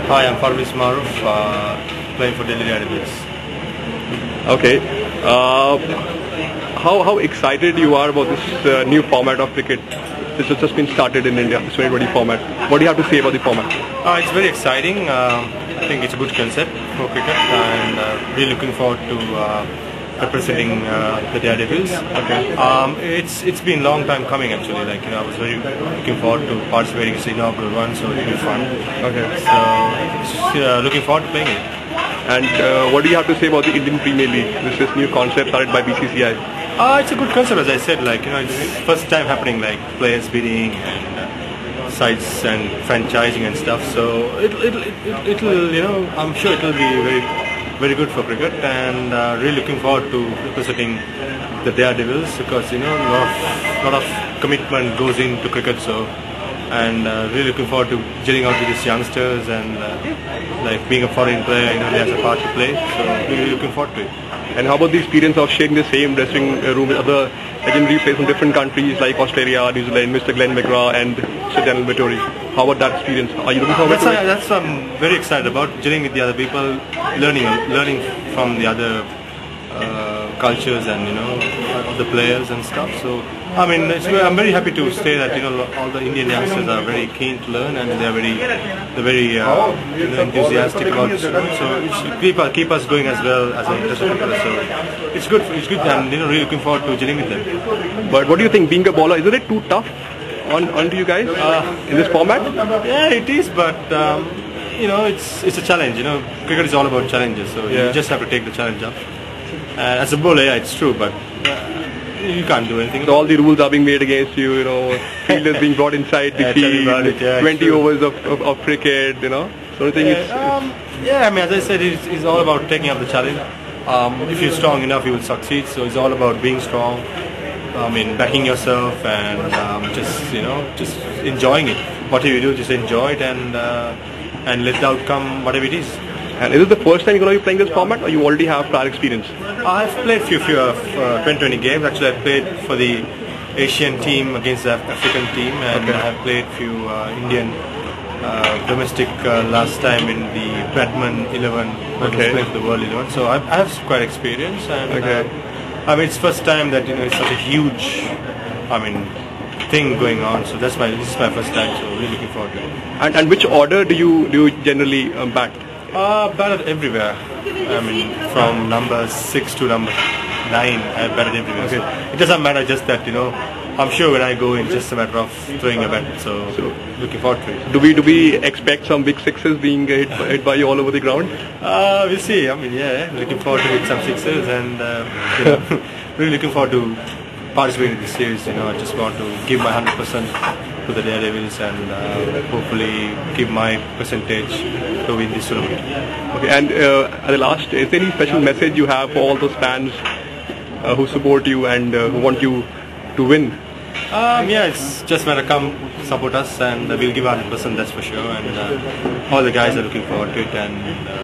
Hi, I'm Parvez Maruf, playing for Delhi Daredevils. Okay. How excited you are about this new format of cricket? This has just been started in India, this 2020 format. What do you have to say about the format? It's very exciting. I think it's a good concept for cricket, and really looking forward to representing the Daredevils. Okay. It's been a long time coming actually. I was very looking forward to participating in the inaugural one, so it'll be fun. Okay. So looking forward to playing it. And what do you have to say about the Indian Premier League? This new concept started by BCCI. It's a good concept, as I said. It's first time happening, like players bidding and sites and franchising and stuff. So it'll I'm sure it'll be very good for cricket, and really looking forward to representing the Daredevils, because a lot of commitment goes into cricket. So, and really looking forward to gelling out with these youngsters, and like being a foreign player, there's a part to play. So really looking forward to it. And how about the experience of sharing the same dressing room with other legendary players from different countries like Australia, New Zealand, Mr. Glenn McGrath and Sir Daniel Vettori? How about that experience? Are you looking forward to it? That's what I'm very excited about, gelling with the other people, learning from the other cultures and the players and stuff. So I'm very happy to say that all the Indian youngsters are very keen to learn, and they're very enthusiastic about it. So it keep us going as well as a cricketer. So it's good, and really looking forward to gelling with them. But what do you think, being a bowler, isn't it too tough onto you guys in this format? Yeah, it is, but it's a challenge. Cricket is all about challenges, so you just have to take the challenge up. As a bowler, yeah, it's true, but you can't do anything. So all the rules are being made against you, fielders being brought inside the field, 20 overs of cricket, So I think as I said, it's all about taking up the challenge. If you're strong enough, you will succeed. So it's all about being strong, backing yourself, and just enjoying it. Whatever you do, just enjoy it, and let the outcome, whatever it is. And is it the first time you're going to be playing this format, or you already have prior experience? I've played few of 2020 games. Actually, I played for the Asian team against the African team, and I have played few Indian domestic last time in the Batman 11. I was playing for the World 11. So I have quite experience, and it's first time that it's such a huge, thing going on. So this is my first time. So really looking forward to it. And which order do you generally bat? Batted everywhere. From number 6 to number 9, I batted everywhere. Okay. So it doesn't matter, just that I'm sure when I go in, it's just a matter of throwing a bat. So looking forward to it. Do we expect some big sixes being hit by you all over the ground? We'll see. Looking forward to hit some sixes, and really looking forward to participating in this series. I just want to give my 100% to the Daredevils, and hopefully give my percentage to win this tournament. Okay, and at the last, is there any special message you have for all those fans who support you and who want you to win? It's just matter come support us, and we'll give 100%, that's for sure. And all the guys are looking forward to it, and